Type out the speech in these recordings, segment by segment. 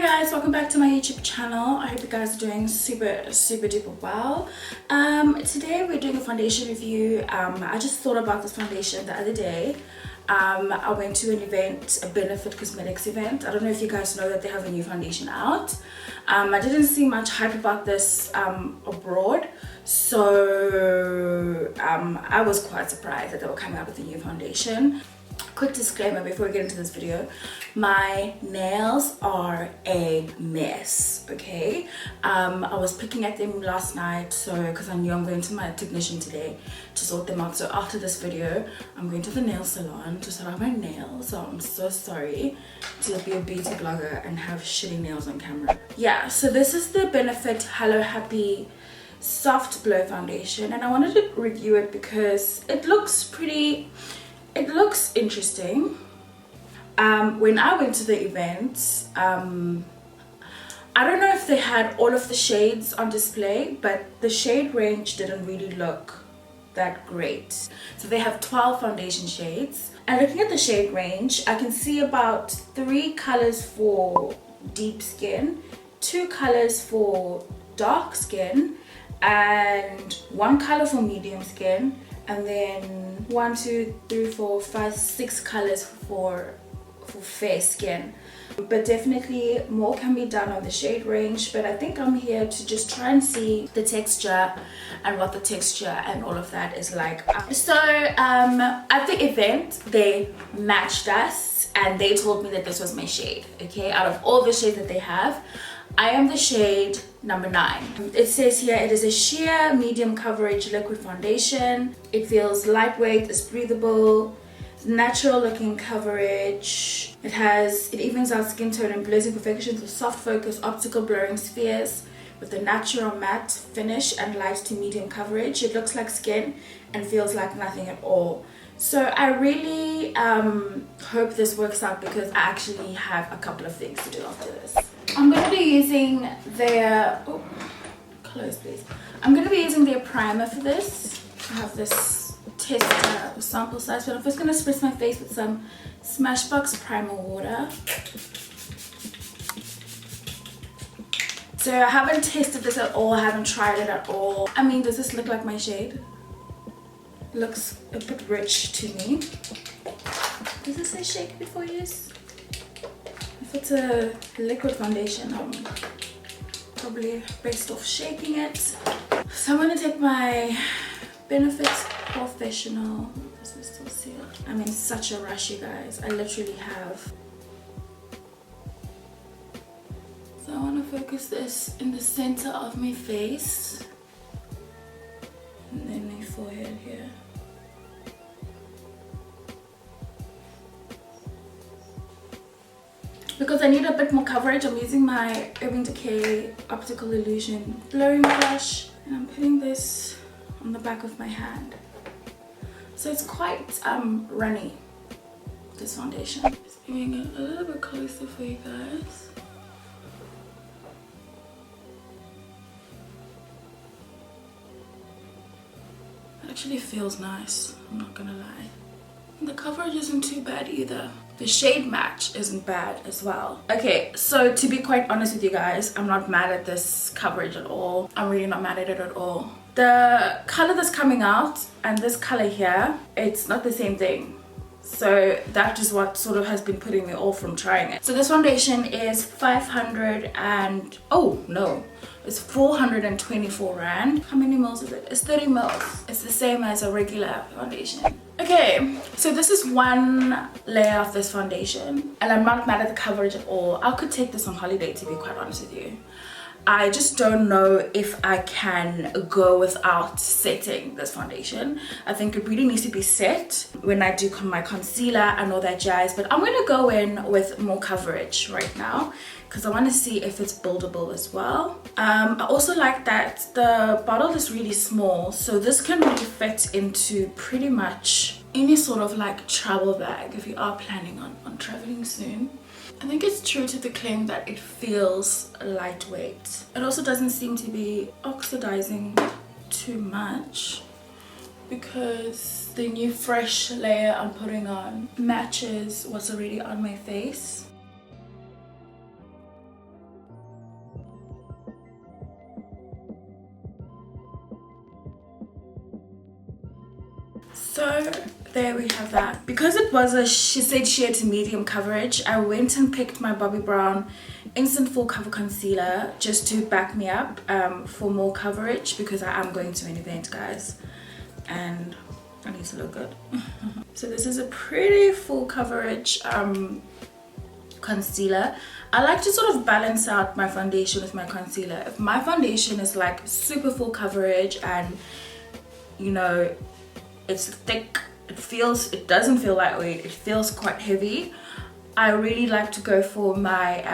guys, welcome back to my YouTube channel. I hope you guys are doing super duper well. Today we're doing a foundation review. I just thought about this foundation the other day. I went to an event, a Benefit Cosmetics event. I don't know if you guys know that they have a new foundation out. I didn't see much hype about this abroad, so I was quite surprised that they were coming up with a new foundation. Quick disclaimer before we get into this video, my nails are a mess, okay? I was picking at them last night, so because I knew I'm going to my technician today to sort them out. So after this video I'm going to the nail salon to sort out my nails. So I'm so sorry to be a beauty blogger and have shitty nails on camera. Yeah, so this is the Benefit Hello Happy Soft Glow Foundation, and I wanted to review it because it looks interesting. When I went to the event, I don't know if they had all of the shades on display, but the shade range didn't really look that great. So they have 12 foundation shades, and looking at the shade range, I can see about 3 colors for deep skin, 2 colors for dark skin, and 1 color for medium skin, and then 1, 2, 3, 4, 5, 6 colors for fair skin. But definitely more can be done on the shade range, but I think I'm here to just try and see the texture and what the texture and all of that is like. So at the event they matched us and they told me that this was my shade. Okay, out of all the shades that they have, I am the shade number 9. It says here it is a sheer medium coverage liquid foundation. It feels lightweight, it's breathable, natural looking coverage. It evens out skin tone and blurs imperfections with soft focus optical blurring spheres with a natural matte finish and light to medium coverage. It looks like skin and feels like nothing at all. So I really hope this works out because I actually have a couple of things to do after this. I'm going to be using their, close please. I'm going to be using their primer for this. I have this test sample size, but I'm first going to spritz my face with some Smashbox primer water. So I haven't tested this at all, I haven't tried it at all. I mean, does this look like my shade? Looks a bit rich to me. Does this say shake before use? If it's a liquid foundation, I'm probably best off shaking it. So I'm going to take my Benefit Professional. This is still sealed. I'm in such a rush, you guys. I literally have. So I want to focus this in the center of my face. And then my forehead here. Because I need a bit more coverage, I'm using my Urban Decay Optical Illusion blurring brush, and I'm putting this on the back of my hand. So it's quite runny, this foundation. Just bringing it a little bit closer for you guys. It actually feels nice, I'm not gonna lie. The coverage isn't too bad either. The shade match isn't bad as well. Okay, so to be quite honest with you guys, I'm not mad at this coverage at all. I'm really not mad at it at all. The color that's coming out and this color here, it's not the same thing. So that is what sort of has been putting me off from trying it. So this foundation is 500 and, oh no, it's 424 Rand. How many mils is it? It's 30 mils. It's the same as a regular foundation. Okay, so this is one layer of this foundation and I'm not mad at the coverage at all. I could take this on holiday, to be quite honest with you. I just don't know if I can go without setting this foundation. I think it really needs to be set when I do my concealer and all that jazz, but I'm going to go in with more coverage right now because I want to see if it's buildable as well. I also like that the bottle is really small, so this can really fit into pretty much any sort of like travel bag if you are planning on traveling soon. I think it's true to the claim that it feels lightweight. It also doesn't seem to be oxidizing too much because the new fresh layer I'm putting on matches what's already on my face. So there we have that. Because it was a she said sheer to medium coverage, I went and picked my Bobbi Brown Instant Full Cover Concealer just to back me up for more coverage, because I am going to an event, guys, and I need to look good. So this is a pretty full coverage concealer. I like to sort of balance out my foundation with my concealer. If my foundation is like super full coverage and, you know, it's thick, it doesn't feel lightweight, it feels quite heavy, I really like to go for my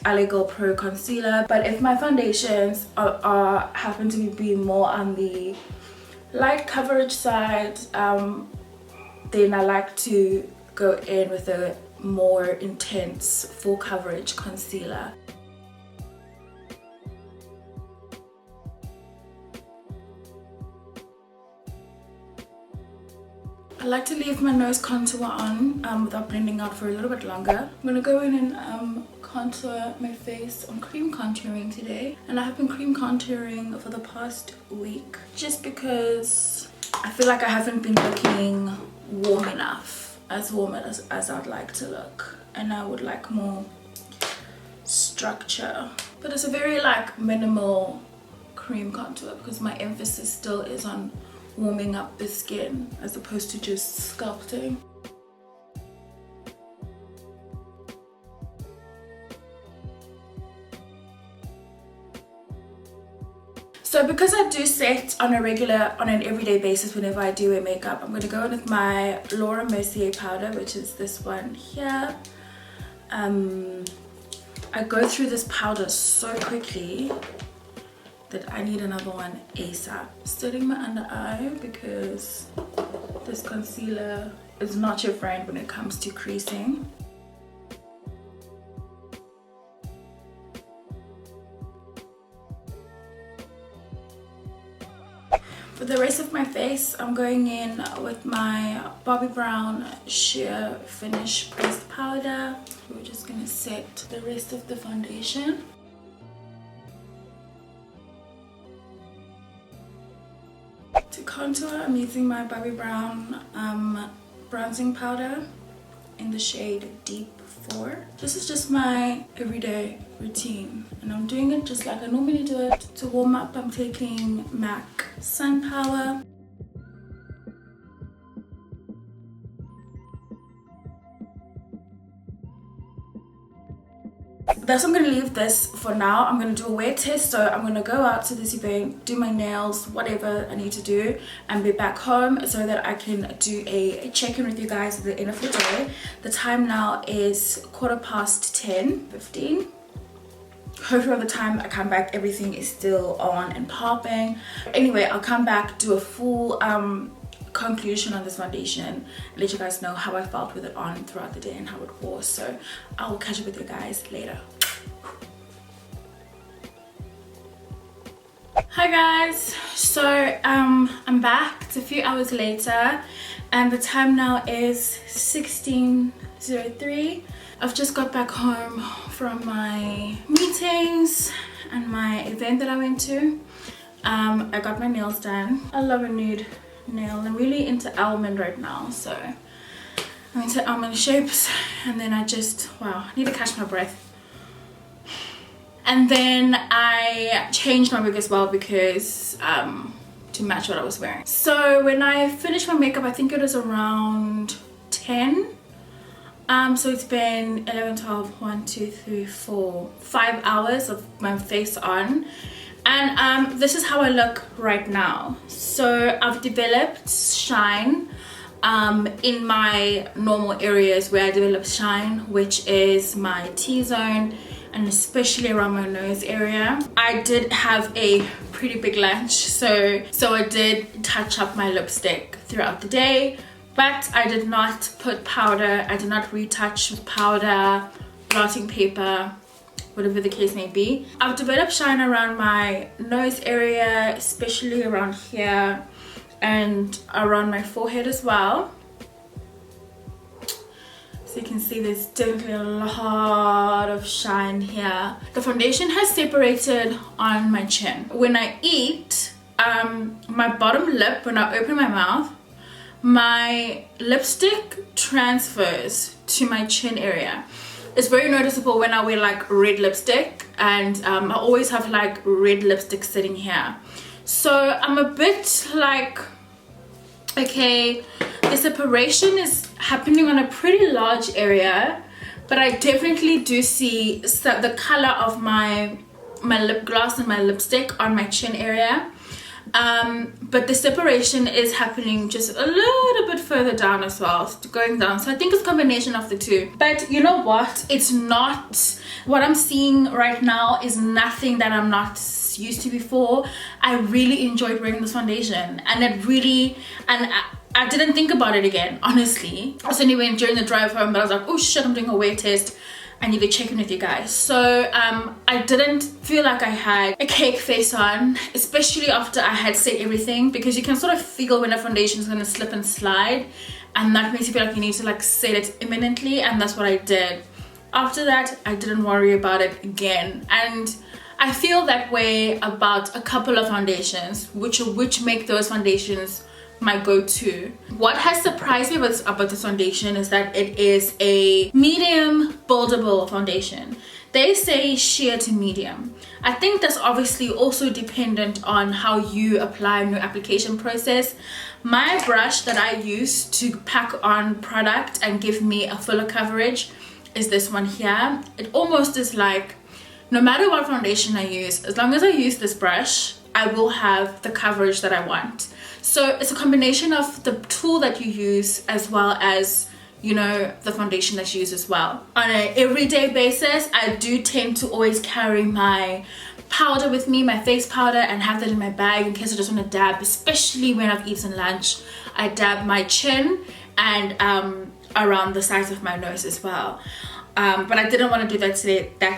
LA Girl Pro concealer. But if my foundations happen to be more on the light coverage side, then I like to go in with a more intense full coverage concealer. I like to leave my nose contour on without blending out for a little bit longer. I'm gonna go in and contour my face. I'm cream contouring today, and I have been cream contouring for the past week just because I feel like I haven't been looking warm enough, as warm as I'd like to look, and I would like more structure. But it's a very like minimal cream contour because my emphasis still is on warming up the skin as opposed to just sculpting. So because I do set on an everyday basis whenever I do wear makeup, I'm going to go in with my Laura Mercier powder, which is this one here. I go through this powder so quickly that I need another one ASAP. Studying my under eye because this concealer is not your friend when it comes to creasing. For the rest of my face, I'm going in with my Bobbi Brown Sheer Finish Pressed Powder. We're just gonna set the rest of the foundation. To contour, I'm using my Bobbi Brown bronzing powder in the shade Deep 4. This is just my everyday routine, and I'm doing it just like I normally do it. To warm up, I'm taking MAC Sun Power. Thus, I'm going to leave this for now. I'm going to do a wear test, so I'm going to go out to this event, do my nails, whatever I need to do, and be back home so that I can do a check-in with you guys at the end of the day. The time now is 15:15. Hopefully by the time I come back, everything is still on and popping. Anyway, I'll come back, do a full conclusion on this foundation, and let you guys know how I felt with it on throughout the day and how it wore. So I will catch up with you guys later. Hi guys, so I'm back. It's a few hours later and the time now is 16:03. I've just got back home from my meetings and my event that I went to. I got my nails done. I love a nude nail. I'm really into almond right now, so I'm into almond shapes. And then I need to catch my breath. And then I changed my wig as well because to match what I was wearing. So when I finished my makeup, I think it was around 10. So it's been 11, 12, 1, 2, 3, 4, 5 hours of my face on. And this is how I look right now. So I've developed shine in my normal areas where I develop shine, which is my T-zone and especially around my nose area. I did have a pretty big lunch, so I did touch up my lipstick throughout the day, but I did not put powder. I did not retouch with powder, blotting paper, whatever the case may be. I've developed shine around my nose area, especially around here and around my forehead as well. So you can see there's definitely a lot of shine here. The foundation has separated on my chin. When I eat, my bottom lip, when I open my mouth, my lipstick transfers to my chin area. It's very noticeable when I wear like red lipstick, and I always have like red lipstick sitting here. So I'm a bit like, okay, the separation is happening on a pretty large area, but I definitely do see the color of my lip gloss and my lipstick on my chin area. But the separation is happening just a little bit further down as well, going down. So I think it's a combination of the two. But you know what, it's not, what I'm seeing right now is nothing that I'm not used to before. I really enjoyed wearing this foundation, and it really, and I didn't think about it again, honestly. I was only during the drive home, but I was like, oh shit, I'm doing a wear test, I need to check in with you guys. So I didn't feel like I had a cake face on, especially after I had set everything, because you can sort of feel when a foundation is going to slip and slide, and that makes you feel like you need to like set it imminently, and that's what I did. After that, I didn't worry about it again, and I feel that way about a couple of foundations, which make those foundations my go-to. What has surprised me about this foundation is that it is a medium buildable foundation. They say sheer to medium. I think that's obviously also dependent on how you apply your application process. My brush that I use to pack on product and give me a fuller coverage is this one here. It almost is like, no matter what foundation I use, as long as I use this brush, I will have the coverage that I want. So it's a combination of the tool that you use as well as, you know, the foundation that you use as well. On an everyday basis, I do tend to always carry my powder with me, my face powder, and have that in my bag in case I just want to dab, especially when I've eaten lunch. I dab my chin and around the sides of my nose as well. But I didn't want to do that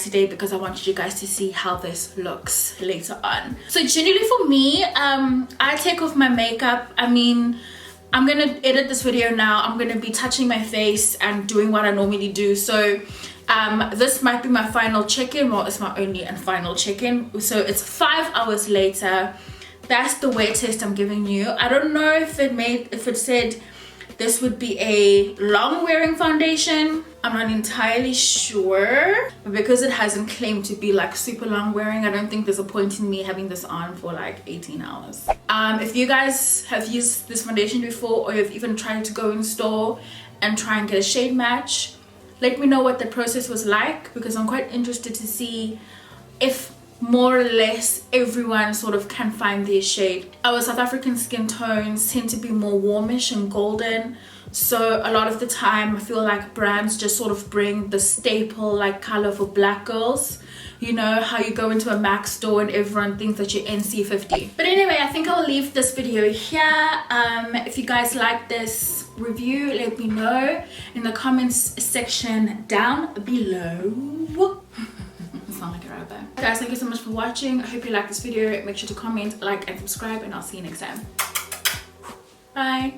today because I wanted you guys to see how this looks later on. So generally for me, I take off my makeup. I mean, I'm gonna edit this video now. I'm gonna be touching my face and doing what I normally do. So this might be my final check-in. Well, it's my only and final check-in. So it's 5 hours later. That's the wear test I'm giving you. I don't know if it said this would be a long wearing foundation. I'm not entirely sure, but because it hasn't claimed to be like super long wearing, I don't think there's a point in me having this on for like 18 hours. If you guys have used this foundation before, or you've even tried to go in store and try and get a shade match, let me know what the process was like, because I'm quite interested to see if more or less everyone sort of can find their shade. Our South African skin tones tend to be more warmish and golden, so a lot of the time I feel like brands just sort of bring the staple like color for black girls. You know how you go into a MAC store and everyone thinks that you're NC50. But anyway, I think I'll leave this video here. If you guys like this review, let me know in the comments section down below. Sound like a rabbit. Guys, thank you so much for watching. I hope you liked this video. Make sure to comment, like, and subscribe, and I'll see you next time. Bye.